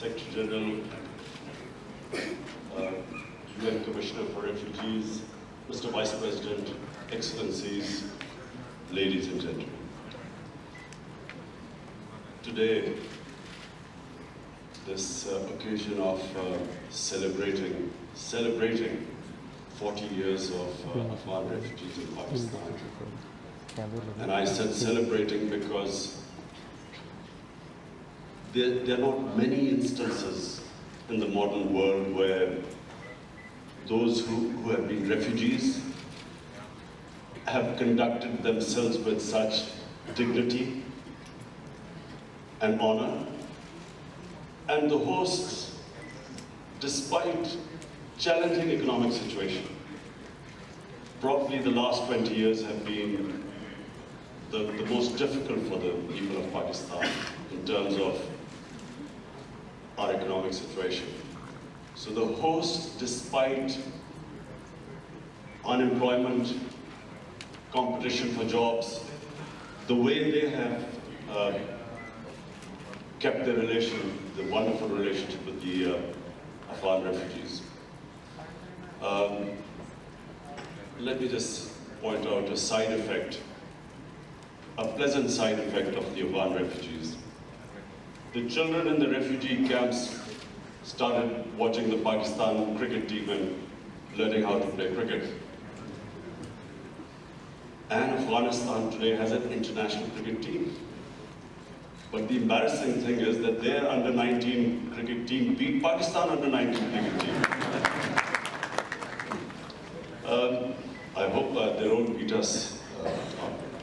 Secretary General, UN Commissioner for Refugees, Mr. Vice President, Excellencies, ladies and gentlemen. Today, this occasion of celebrating 40 years of Afghan refugees in Pakistan. And I said celebrating because there are not many instances in the modern world where those who have been refugees have conducted themselves with such dignity and honor. And the hosts, despite challenging economic situation, probably the last 20 years have been the most difficult for the people of Pakistan in terms of our economic situation. So the hosts, despite unemployment, competition for jobs, the way they have kept the wonderful relationship with the Afghan refugees. Let me just point out a side effect, a pleasant side effect of the Afghan refugees. The children in the refugee camps started watching the Pakistan cricket team and learning how to play cricket. And Afghanistan today has an international cricket team. But the embarrassing thing is that their under-19 cricket team beat Pakistan under-19 cricket team. I hope they don't beat us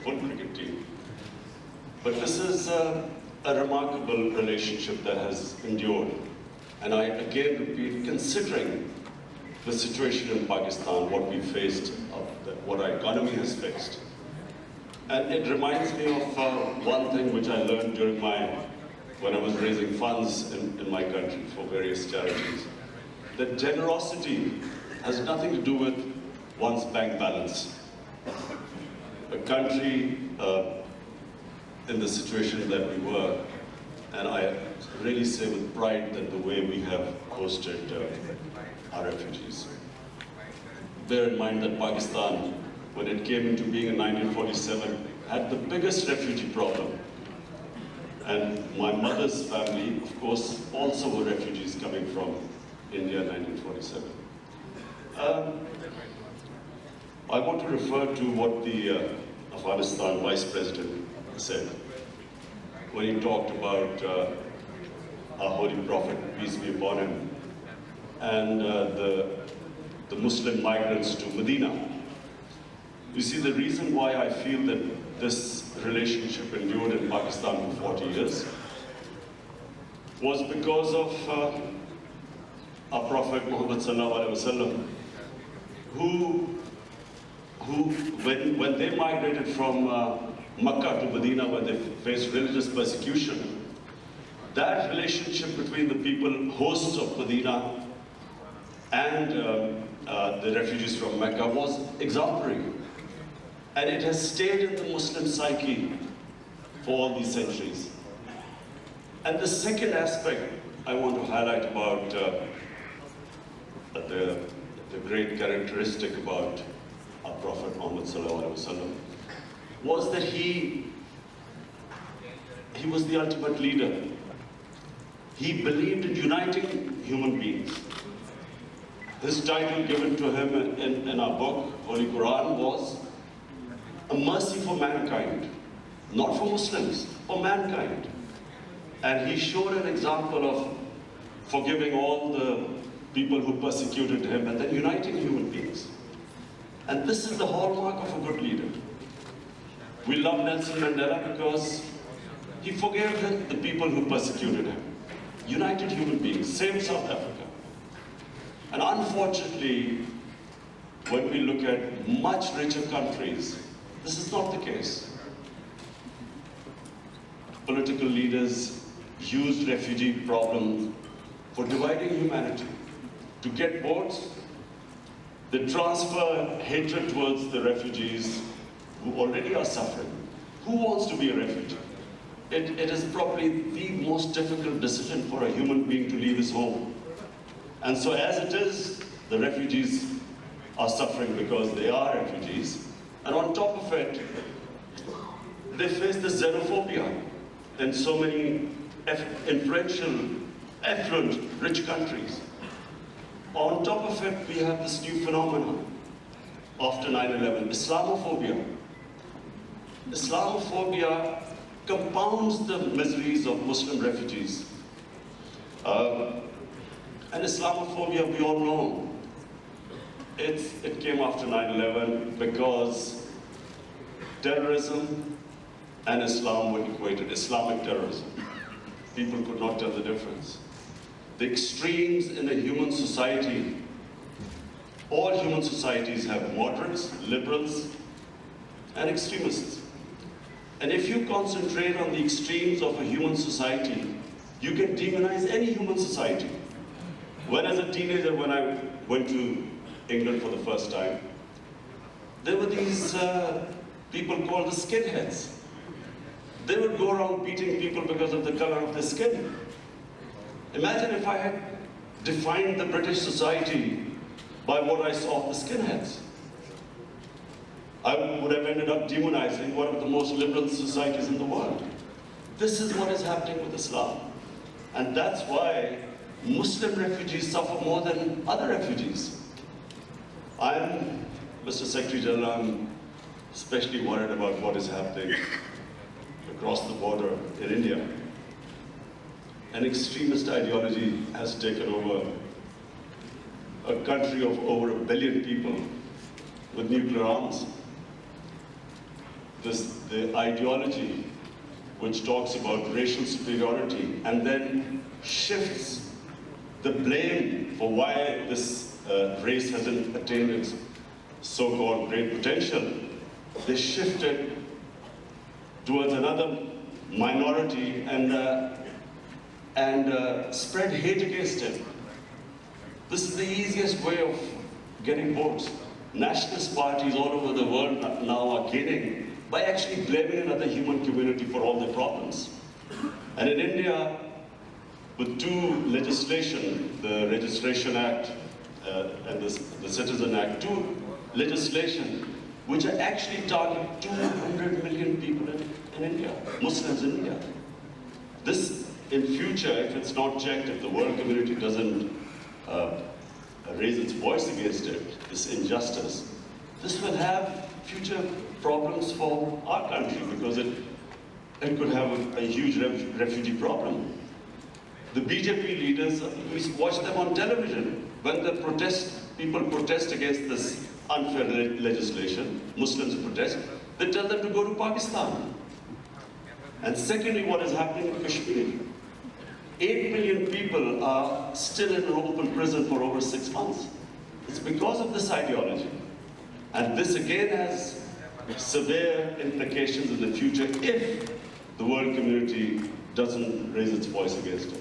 full cricket team. But this is a remarkable relationship that has endured. And I again repeat, considering the situation in Pakistan, what we faced, what our economy has faced. And it reminds me of one thing which I learned when I was raising funds in my country for various charities. That generosity has nothing to do with one's bank balance. A country in the situation that we were, and I really say with pride that the way we have hosted our refugees. Bear in mind that Pakistan, when it came into being in 1947, had the biggest refugee problem. And my mother's family, of course, also were refugees coming from India in 1947. I want to refer to what the Afghanistan Vice President said when he talked about our Holy Prophet, peace be upon him, and the Muslim migrants to Medina. You see, the reason why I feel that this relationship endured in Pakistan for 40 years was because of our Prophet Muhammad sallallahu alaihi wasallam, who when they migrated from Makkah to Medina, when they faced religious persecution, that relationship between the people, hosts of Medina, and the refugees from Mecca was exemplary. And it has stayed in the Muslim psyche for all these centuries. And the second aspect I want to highlight about the great characteristic about our Prophet Muhammad sallallahu alaihi wasallam was that he was the ultimate leader. He believed in uniting human beings. His title given to him in our book, Holy Quran, was a mercy for mankind, not for Muslims, for mankind. And he showed an example of forgiving all the people who persecuted him and then uniting human beings. And this is the hallmark of a good leader. We love Nelson Mandela because he forgave the people who persecuted him, united human beings, saved South Africa. And unfortunately, when we look at much richer countries, this is not the case. Political leaders used refugee problems for dividing humanity. To get votes, they transfer hatred towards the refugees who already are suffering. Who wants to be a refugee? it is probably the most difficult decision for a human being to leave his home. And so as it is, the refugees are suffering because they are refugees. And on top of it, they face the xenophobia in so many influential, affluent, rich countries. On top of it, we have this new phenomenon after 9/11, Islamophobia. Islamophobia compounds the miseries of Muslim refugees. And Islamophobia, we all know, it came after 9/11 because terrorism and Islam were equated, Islamic terrorism. People could not tell the difference. The extremes in a human society, all human societies have moderates, liberals, and extremists. And if you concentrate on the extremes of a human society, you can demonize any human society. When as a teenager, when I went to England for the first time, there were these people called the skinheads. They would go around beating people because of the color of their skin. Imagine if I had defined the British society by what I saw of the skinheads. I would have ended up demonizing one of the most liberal societies in the world. This is what is happening with Islam. And that's why Muslim refugees suffer more than other refugees. Mr. Secretary General, I'm especially worried about what is happening across the border in India. An extremist ideology has taken over a country of over 1 billion people with nuclear arms. The ideology which talks about racial superiority and then shifts the blame for why this race hasn't attained its so-called great potential, they shifted towards another minority and spread hate against it. This is the easiest way of getting votes. Nationalist parties all over the world now are gaining by actually blaming another human community for all their problems. And in India, with two legislation, the Registration Act and the Citizen Act, two legislation which are actually targeting 200 million people in India, Muslims in India. This, in future, if it's not checked, if the world community doesn't raise its voice against it, this injustice, this will have future problems for our country because it could have a huge refugee problem. The BJP leaders, we watch them on television. When the people protest against this unfair legislation, Muslims protest, they tell them to go to Pakistan. And secondly, what is happening in Kashmir? 8 million people are still in an open prison for over 6 months. It's because of this ideology. And this again has severe implications in the future if the world community doesn't raise its voice against it.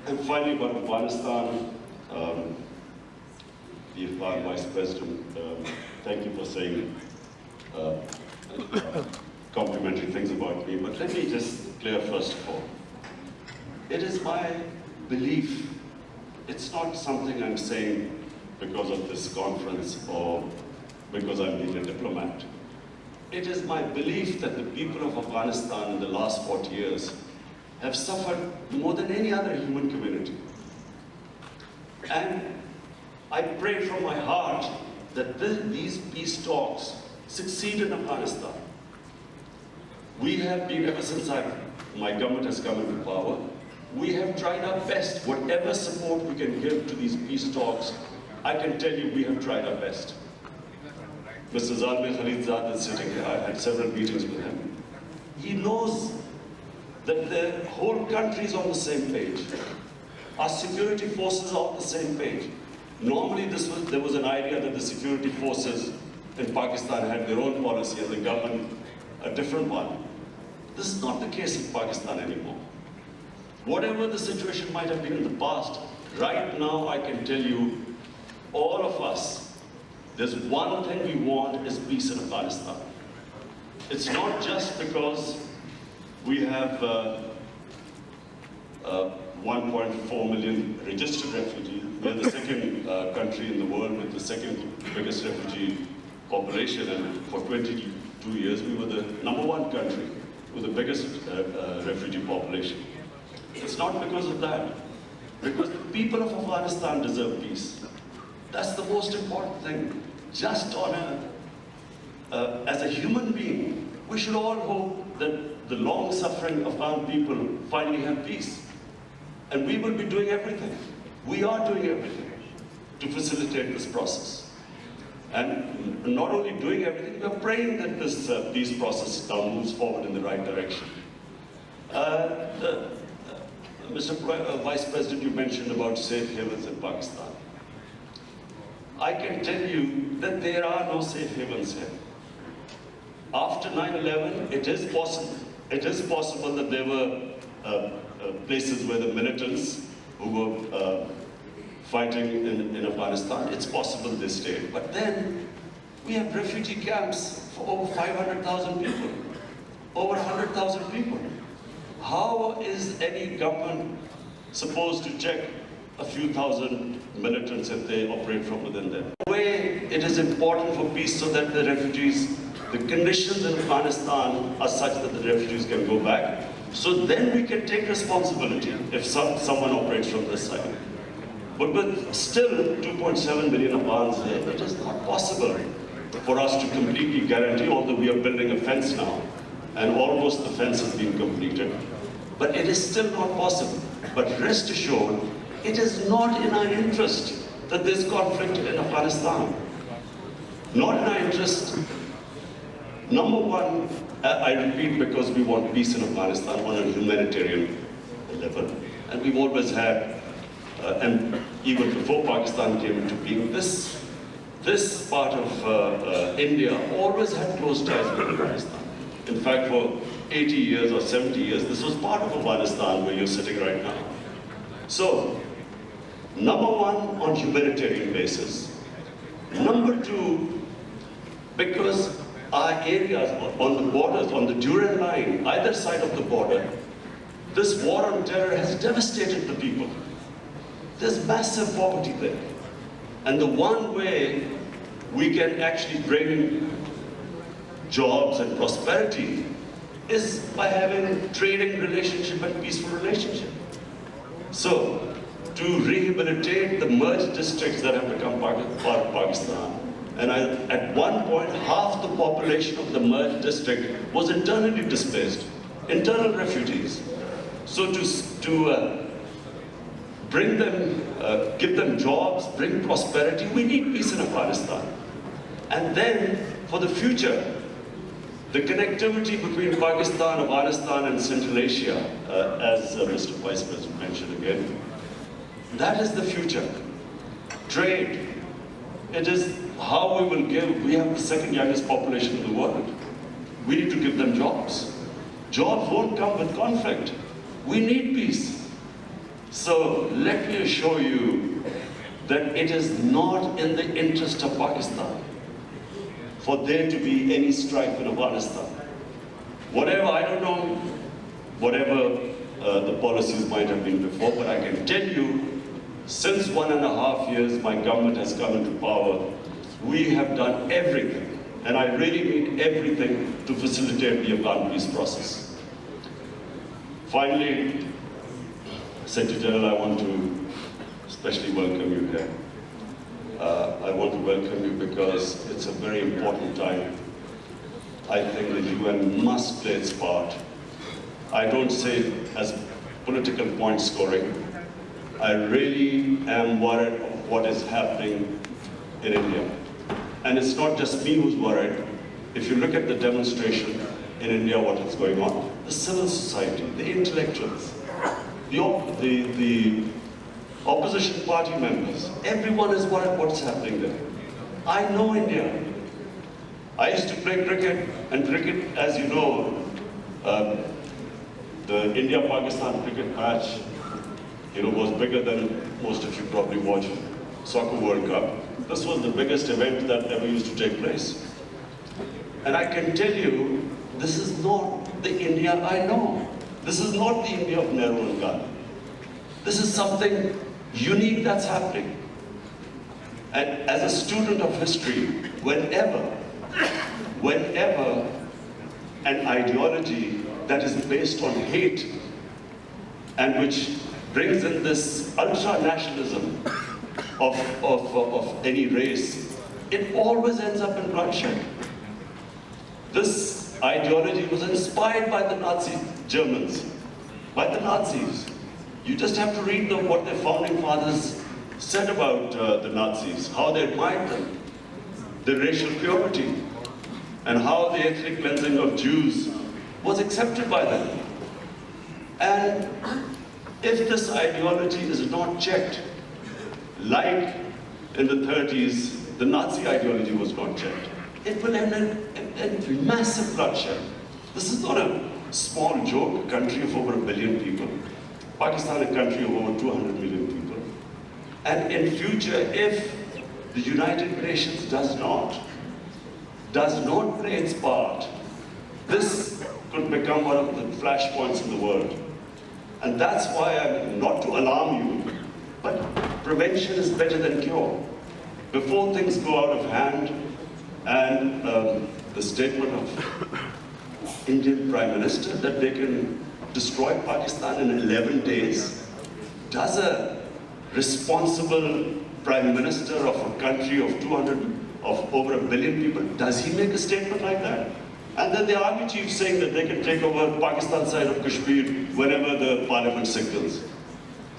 And finally, about Afghanistan, the Afghan Vice President, thank you for saying complimentary things about me, but let me just clear first of all. It is my belief, it's not something I'm saying because of this conference or because I'm being a diplomat. It is my belief that the people of Afghanistan in the last 40 years have suffered more than any other human community. And I pray from my heart that these peace talks succeed in Afghanistan. We have been, ever since my government has come into power, we have tried our best. Whatever support we can give to these peace talks, I can tell you we have tried our best. Mr. Zalmi Khalidzad is sitting here. I had several meetings with him. He knows that the whole country is on the same page. Our security forces are on the same page. Normally there was an idea that the security forces in Pakistan had their own policy and the government a different one. This is not the case in Pakistan anymore. Whatever the situation might have been in the past, right now I can tell you, all of us, there's one thing we want is peace in Afghanistan. It's not just because we have 1.4 million registered refugees. We're the second country in the world with the second biggest refugee population, and for 22 years we were the #1 country with the biggest refugee population. It's not because of that, because the people of Afghanistan deserve peace. That's the most important thing. Just on as a human being, we should all hope that the long-suffering Afghan people finally have peace. And we will be doing everything. We are doing everything to facilitate this process. And not only doing everything, we are praying that this peace process now moves forward in the right direction. Mr. Vice President, you mentioned about safe havens in Pakistan. I can tell you that there are no safe havens here. After 9/11, it is possible that there were places where the militants who were fighting in Afghanistan, it's possible they stayed. But then we have refugee camps for over 500,000 people, over 100,000 people. How is any government supposed to check a few thousand militants if they operate from within them? In a way, it is important for peace so that the refugees, the conditions in Afghanistan are such that the refugees can go back. So then we can take responsibility if someone operates from this side. But with still 2.7 million Afghans there, it is not possible for us to completely guarantee, although we are building a fence now, and almost the fence has been completed. But it is still not possible. But rest assured, it is not in our interest that there is conflict in Afghanistan. Not in our interest. Number one, I repeat, because we want peace in Afghanistan on a humanitarian level. And we've always had, and even before Pakistan came into being, this part of India always had close ties with Afghanistan. In fact, for 80 years or 70 years, this was part of Afghanistan where you're sitting right now. So, number one, on humanitarian basis. Number two, because our areas on the borders, on the Durand line, either side of the border, this war on terror has devastated the people. There's massive poverty there. And the one way we can actually bring jobs and prosperity is by having trading relationship and peaceful relationship. So, to rehabilitate the merged districts that have become part of Pakistan, and at one point, half the population of the merged district was internally displaced, internal refugees. So to bring them, give them jobs, bring prosperity, we need peace in Afghanistan. And then, for the future, the connectivity between Pakistan, Afghanistan, and Central Asia, as Mr. Vice President mentioned again, that is the future. Trade. It is how we will give. We have the second youngest population in the world. We need to give them jobs. Jobs won't come with conflict. We need peace. So let me assure you that it is not in the interest of Pakistan for there to be any strife in Afghanistan. Whatever, I don't know, whatever the policies might have been before, but I can tell you, since 1.5 years my government has come into power, we have done everything, and I really mean everything, to facilitate the Afghan peace process. Finally, Secretary General, I want to especially welcome you here. I want to welcome you because it's a very important time. I think the UN must play its part. I don't say it as political point scoring. I really am worried of what is happening in India. And it's not just me who's worried. If you look at the demonstration in India, what is going on, the civil society, the intellectuals, the opposition party members, everyone is worried what's happening there. I know India. I used to play cricket, and cricket, as you know, the India-Pakistan cricket match, was bigger than most of you probably watch Soccer World Cup. This was the biggest event that ever used to take place. And I can tell you this is not the India I know. This is not the India of Nehru and Gandhi. This is something unique that's happening. And as a student of history, whenever an ideology that is based on hate and which brings in this ultra-nationalism of any race, it always ends up in bloodshed. This ideology was inspired by the Nazi Germans, by the Nazis. You just have to read what their founding fathers said about the Nazis, how they admired them, the racial purity, and how the ethnic cleansing of Jews was accepted by them. And if this ideology is not checked, like in the 30s, the Nazi ideology was not checked, it will end in massive bloodshed. This is not a small joke, a country of over 1 billion people. Pakistan, a country of over 200 million people. And in future, if the United Nations does not play its part, this could become one of the flashpoints in the world. And that's why I'm not to alarm you, but prevention is better than cure. Before things go out of hand, and the statement of Indian Prime Minister that they can destroy Pakistan in 11 days, does a responsible Prime Minister of a country of over 1 billion people, does he make a statement like that? And then the army chief saying that they can take over Pakistan side of Kashmir whenever the parliament signals.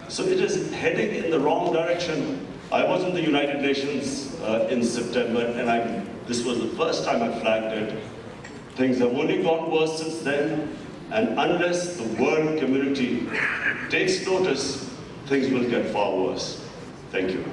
So it is heading in the wrong direction. I was in the United Nations in September, and this was the first time I flagged it. Things have only gone worse since then, and unless the world community takes notice, things will get far worse. Thank you.